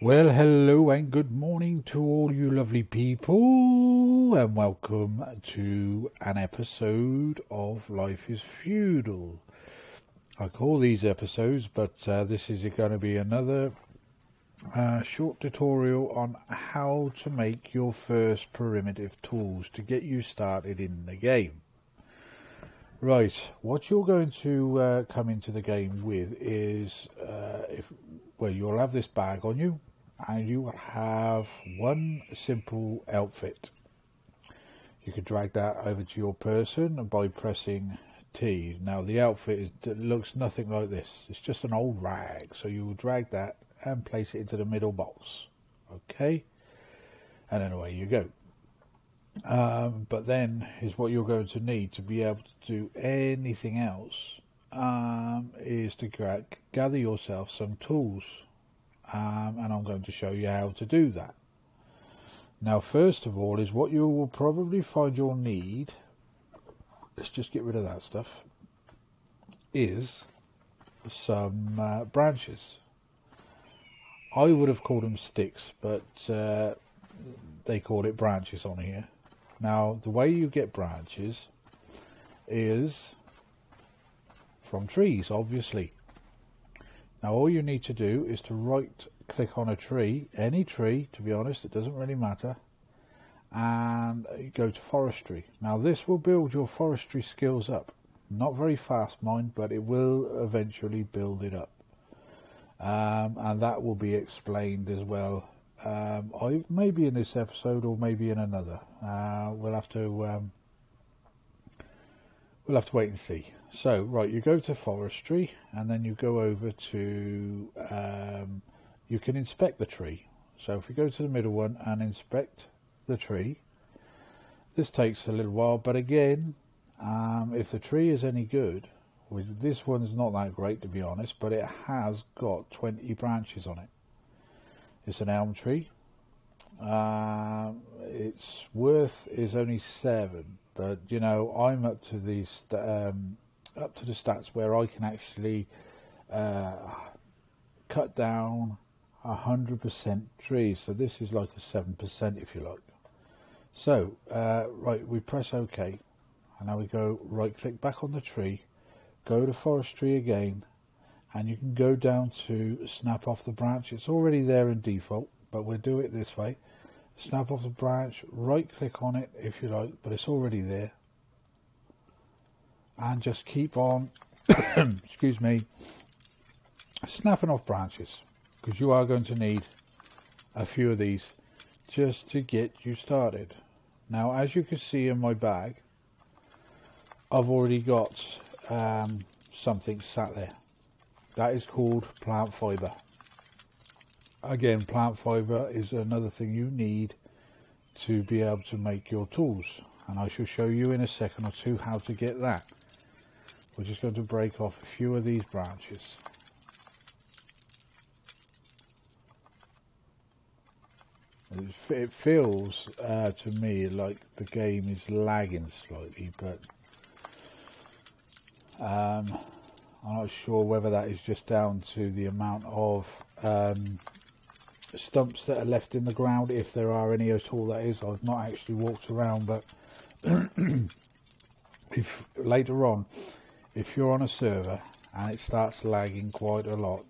Well, hello and good morning to all you lovely people, and welcome to an episode of Life is Feudal. I call these episodes, but this is going to be another short tutorial on how to make your first primitive tools to get you started in the game. Right, what you're going to come into the game with is, you'll have this bag on you, and you will have one simple outfit. You can drag that over to your person by pressing T. Now the outfit looks nothing like this. It's just an old rag. So you will drag that and place it into the middle box. Okay? And then away you go. But then is what you're going to need to be able to do anything else is to gather yourself some tools. And I'm going to show you how to do that. Now, first of all, is what you will probably find you'll need, let's just get rid of that stuff, is some branches. I would have called them sticks, but they call it branches on here. Now, the way you get branches is from trees, obviously. Now all you need to do is to right click on a tree, any tree to be honest, it doesn't really matter, and go to forestry. Now this will build your forestry skills up. Not very fast mind, but it will eventually build it up. And that will be explained as well. Maybe in this episode or maybe in another. We'll have to wait and see. So, right, you go to forestry, and then you go over to, you can inspect the tree. So if you go to the middle one and inspect the tree, this takes a little while, but again, if the tree is any good, this one's not that great to be honest, but it has got 20 branches on it. It's an elm tree. Its worth is only 7, but you know, I'm up to these up to the stats where I can actually cut down 100% trees. So this is like a 7% if you like. So right, we press OK, and now we go right click back on the tree, go to forestry again, and you can go down to snap off the branch. It's already there in default, but we'll do it this way. Snap off the branch, right click on it if you like, but it's already there. And just keep on, excuse me, snapping off branches, because you are going to need a few of these just to get you started. Now, as you can see in my bag, I've already got something sat there. That is called plant fibre. Again, plant fibre is another thing you need to be able to make your tools. And I shall show you in a second or two how to get that. We're just going to break off a few of these branches. It feels to me like the game is lagging slightly, but I'm not sure whether that is just down to the amount of stumps that are left in the ground, if there are any at all. That is, I've not actually walked around, but if later on, if you're on a server and it starts lagging quite a lot,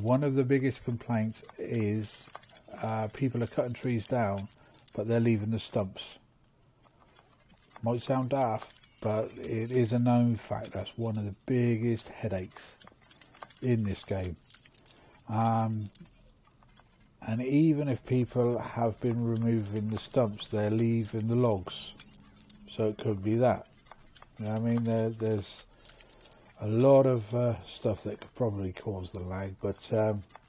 one of the biggest complaints is people are cutting trees down, but they're leaving the stumps. Might sound daft, but it is a known fact. That's one of the biggest headaches in this game. And even if people have been removing the stumps, they're leaving the logs. So it could be that. You know what I mean? There's a lot of stuff that could probably cause the lag, but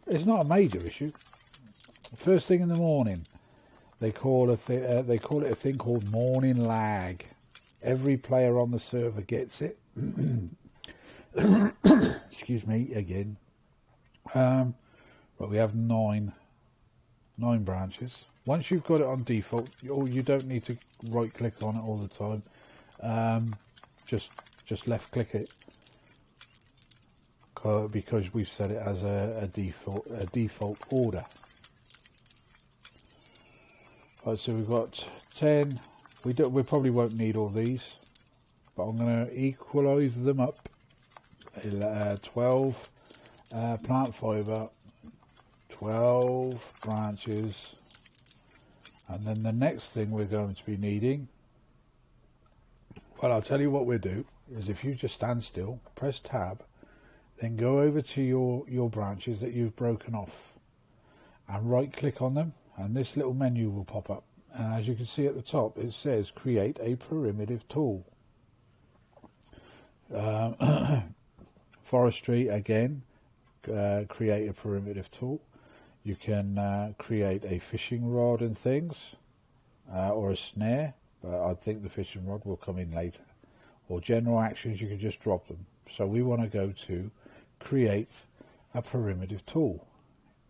it's not a major issue. First thing in the morning, they call it a thing called morning lag. Every player on the server gets it. Excuse me again. But we have nine branches. Once you've got it on default, you don't need to right click on it all the time. Just left click it, because we've set it as a default order. Right, so we've got 10. We probably won't need all these, but I'm going to equalise them up. 12 plant fibre, 12 branches, and then the next thing we're going to be needing, well, I'll tell you what we'll do, is if you just stand still, press tab, then go over to your branches that you've broken off, and right click on them, and this little menu will pop up, and as you can see at the top it says create a primitive tool. Forestry again, create a primitive tool. You can create a fishing rod and things, or a snare, but I think the fishing rod will come in later. Or general actions, you can just drop them. So we want to go to create a primitive tool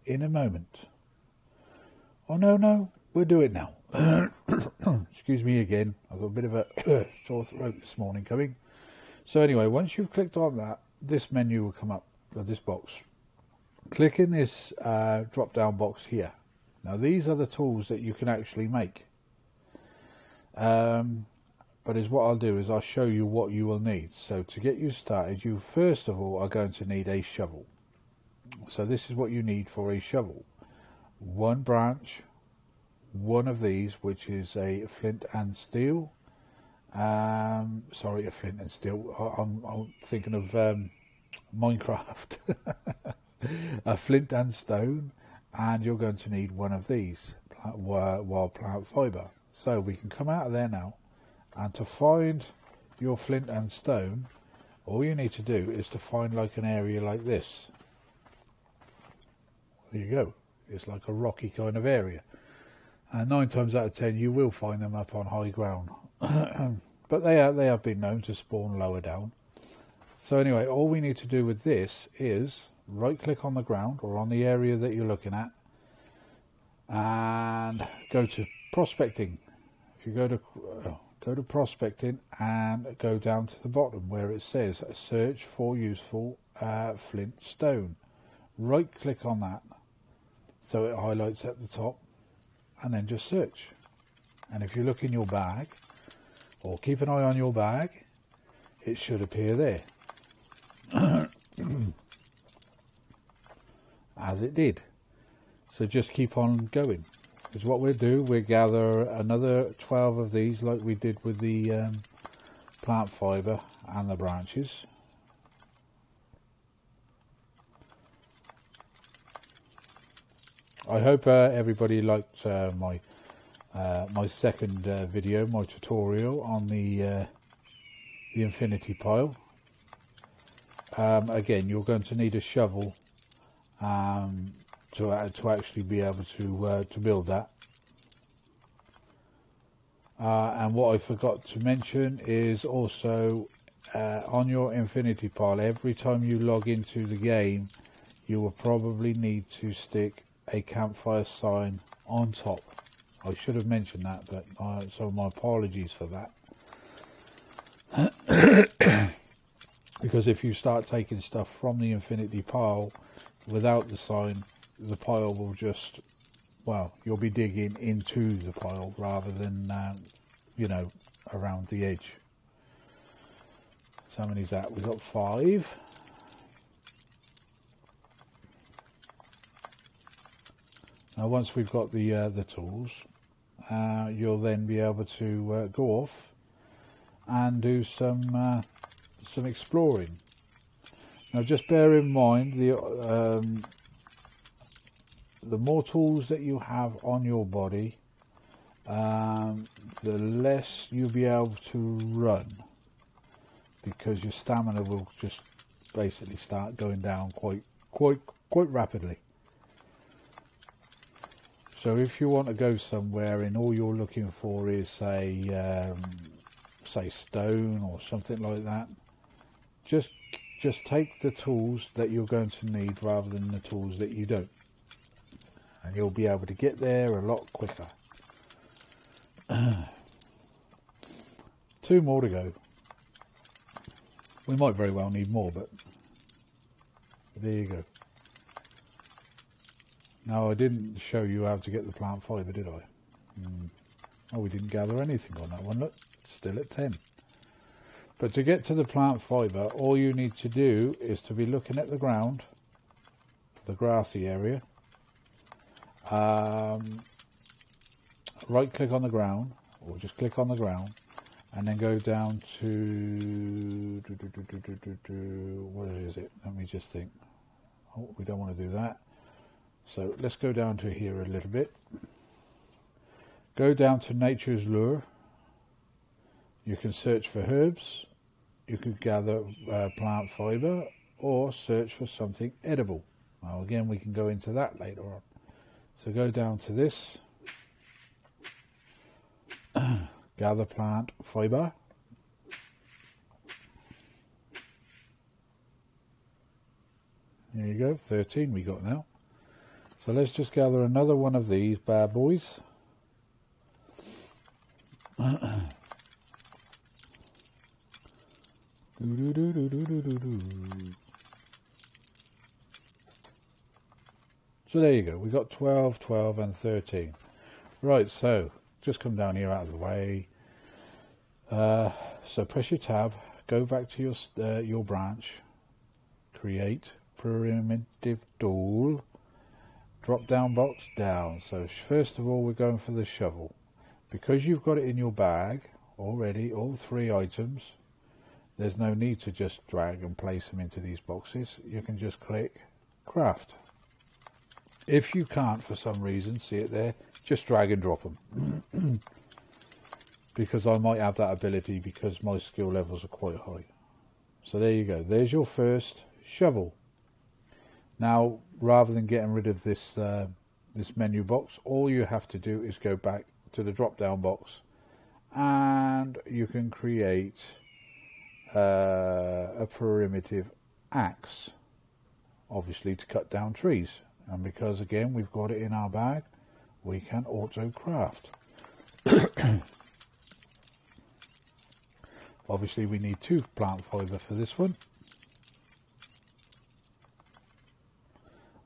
in a moment. Oh no, we'll do it now. Excuse me again, I've got a bit of a sore throat this morning coming. So anyway, once you've clicked on that, this menu will come up, or this box. Click in this drop down box here. Now these are the tools that you can actually make. But what I'll do is I'll show you what you will need. So to get you started, you first of all are going to need a shovel. So this is what you need for a shovel. One branch, one of these, which is a flint and steel. Sorry, a flint and steel. I'm thinking of Minecraft. A flint and stone, and you're going to need one of these wild plant fibre. So we can come out of there now, and to find your flint and stone, all you need to do is to find like an area like this. There you go. It's like a rocky kind of area, and 9 times out of 10 you will find them up on high ground. But they have been known to spawn lower down. So anyway, all we need to do with this is right click on the ground or on the area that you're looking at and go to prospecting. If you go to prospecting and go down to the bottom where it says search for useful flint stone, right click on that so it highlights at the top, and then just search. And if you look in your bag, or keep an eye on your bag, it should appear there. As it did. So just keep on going. Because what we'll do, we'll gather another 12 of these like we did with the plant fibre and the branches. I hope everybody liked my second video, my tutorial on the infinity pile. Again, you're going to need a shovel to actually be able to build that. And what I forgot to mention is also on your infinity pile, every time you log into the game, you will probably need to stick a campfire sign on top. I should have mentioned that, but so my apologies for that. Because if you start taking stuff from the infinity pile without the sign, the pile will just, well, you'll be digging into the pile rather than, around the edge. So how many is that? We've got 5. Now once we've got the tools, you'll then be able to go off and do some exploring. Now just bear in mind the more tools that you have on your body, the less you'll be able to run, because your stamina will just basically start going down quite rapidly. So if you want to go somewhere and all you're looking for is say stone or something like that, just take the tools that you're going to need rather than the tools that you don't, and you'll be able to get there a lot quicker. 2 more to go. We might very well need more, but there you go. Now I didn't show you how to get the plant fibre, did I? Oh, we didn't gather anything on that one. Look, still at 10. But to get to the plant fibre, all you need to do is to be looking at the ground, the grassy area. Right click on the ground, or just click on the ground, and then go down to, what is it? Let me just think. Oh, we don't want to do that. So let's go down to here a little bit. Go down to Nature's Lure. You can search for herbs. You could gather plant fibre or search for something edible. Now again, we can go into that later on. So go down to this. Gather plant fibre. There you go, 13 we got now. So let's just gather another one of these bad boys. So there you go, we got 12, 12 and 13. Right, so just come down here out of the way. So press your tab, go back to your branch, create primitive tool, drop down box down. So first of all we're going for the shovel. Because you've got it in your bag already, all 3 items, there's no need to just drag and place them into these boxes. You can just click craft. If you can't for some reason see it there, just drag and drop them. Because I might have that ability because my skill levels are quite high. So there you go, there's your first shovel. Now rather than getting rid of this this menu box, all you have to do is go back to the drop down box and you can create a primitive axe, obviously to cut down trees. And because again we've got it in our bag, we can auto craft. Obviously we need 2 plant fibre for this one.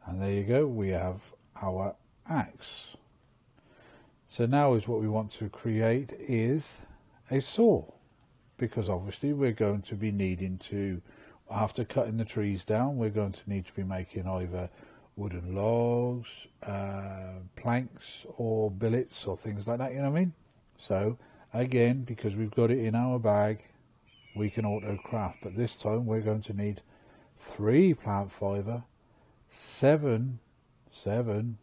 And there you go, we have our axe. So now is what we want to create is a saw. Because obviously we're going to be needing to, after cutting the trees down, we're going to need to be making either wooden logs, planks or billets or things like that, you know what I mean? So again, because we've got it in our bag, we can auto craft, but this time we're going to need 3 plant fibre, 7 flint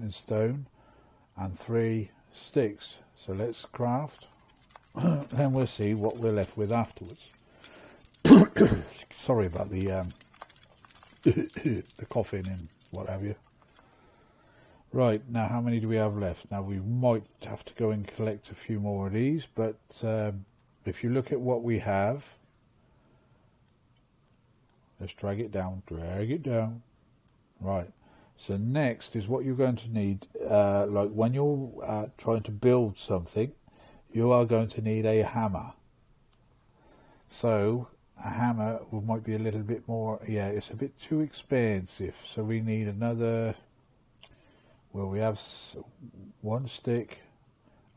and stone, and 3 sticks. So let's craft. Then we'll see what we're left with afterwards. Sorry about the the coughing and what have you. Right, now how many do we have left? Now we might have to go and collect a few more of these, but if you look at what we have, let's drag it down. Right, so next is what you're going to need, like when you're trying to build something, you are going to need a hammer. So a hammer might be a little bit more, yeah, it's a bit too expensive. So we need another, well, we have 1 stick.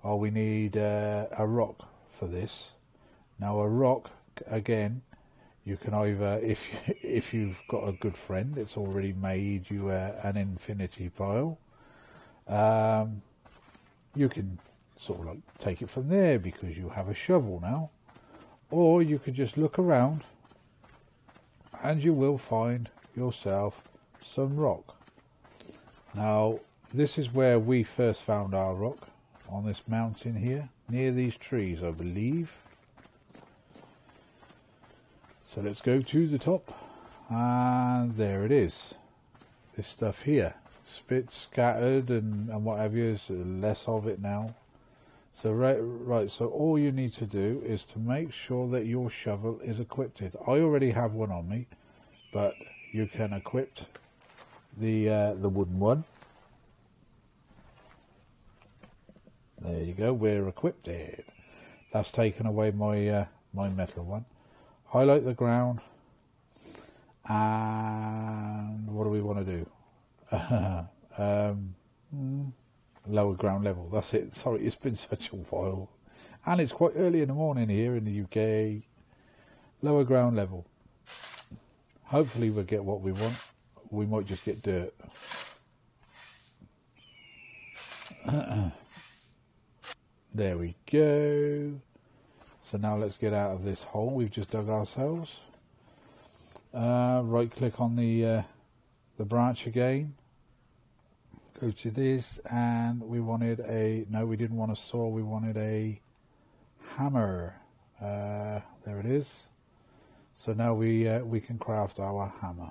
Oh, we need a rock for this. Now a rock, again, you can either, if you've got a good friend, it's already made you an infinity pile. You can sort of like take it from there because you have a shovel now, or you could just look around and you will find yourself some rock. Now this is where we first found our rock, on this mountain here near these trees, I believe. So let's go to the top, and there it is, this stuff here, spit scattered and what have you. There's less of it now. So right, so all you need to do is to make sure that your shovel is equipped. I already have one on me, but you can equip the wooden one. There you go, we're equipped. That's taken away my my metal one. Highlight the ground, and what do we want to do? lower ground level. That's it. Sorry, it's been such a while. And it's quite early in the morning here in the UK. Lower ground level. Hopefully we'll get what we want. We might just get dirt. There we go. So now let's get out of this hole we've just dug ourselves. Right click on the branch again. Go to this, and we wanted no, we didn't want a saw, we wanted a hammer. There it is. So now we can craft our hammer.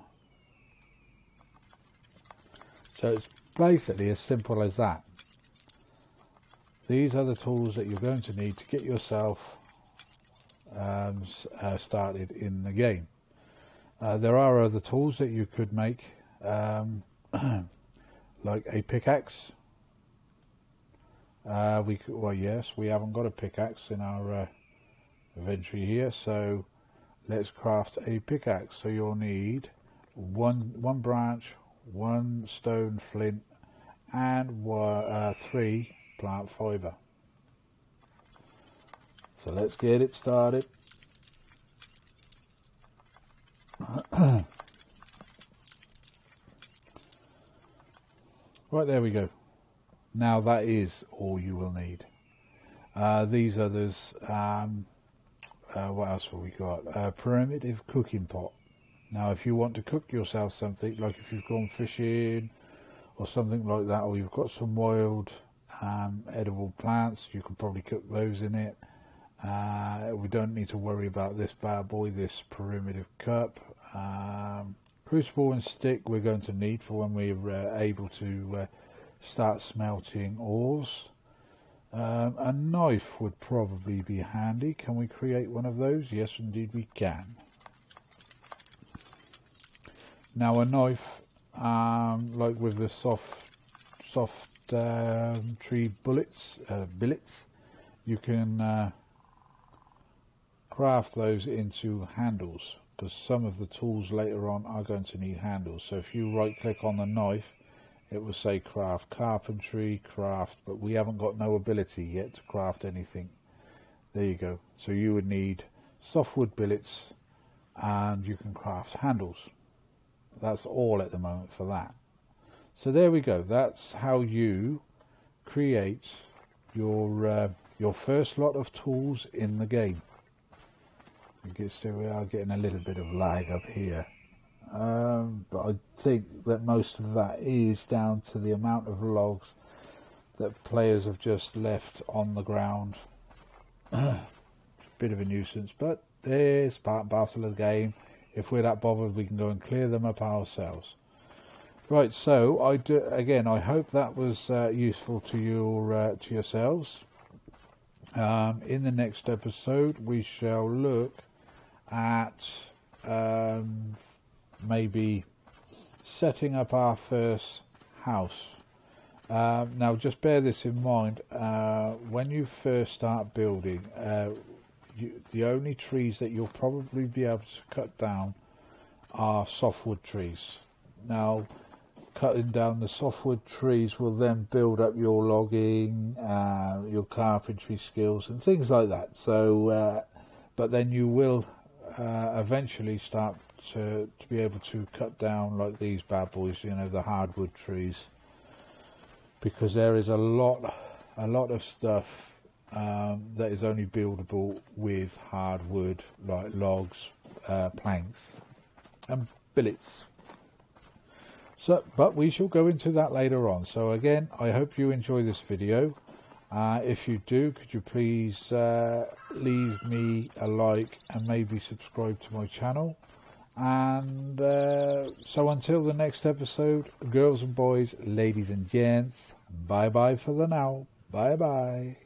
So it's basically as simple as that. These are the tools that you're going to need to get yourself started in the game. There are other tools that you could make, like a pickaxe. Well, yes, we haven't got a pickaxe in our inventory here, so let's craft a pickaxe. So you'll need one branch, one stone flint, and 3 plant fibre. So let's get it started. Right, there we go. Now that is all you will need. These others, what else have we got? A primitive cooking pot. Now if you want to cook yourself something, like if you've gone fishing or something like that, or you've got some wild edible plants, you could probably cook those in it. We don't need to worry about this bad boy, this primitive cup. Crucible and stick we're going to need for when we're able to start smelting ores. A knife would probably be handy. Can we create one of those? Yes, indeed we can. Now a knife, like with the soft tree billets, you can craft those into handles, because some of the tools later on are going to need handles. So if you right click on the knife, it will say craft carpentry, craft, but we haven't got no ability yet to craft anything. There you go. So you would need softwood billets, and you can craft handles. That's all at the moment for that. So there we go. That's how you create your first lot of tools in the game. You can see we are getting a little bit of lag up here, but I think that most of that is down to the amount of logs that players have just left on the ground. Bit of a nuisance, but there's part and parcel of the game. If we're that bothered, we can go and clear them up ourselves. Right, so I hope that was useful to yourselves. In the next episode, we shall look at maybe setting up our first house. Now, just bear this in mind. When you first start building, the only trees that you'll probably be able to cut down are softwood trees. Now, cutting down the softwood trees will then build up your logging, your carpentry skills and things like that. So, but then you will eventually start to be able to cut down like these bad boys, you know, the hardwood trees, because there is a lot of stuff that is only buildable with hardwood, like logs, planks and billets. So, but we shall go into that later on. So again, I hope you enjoy this video. If you do, could you please leave me a like and maybe subscribe to my channel. And so until the next episode, girls and boys, ladies and gents, bye bye for the now. Bye bye.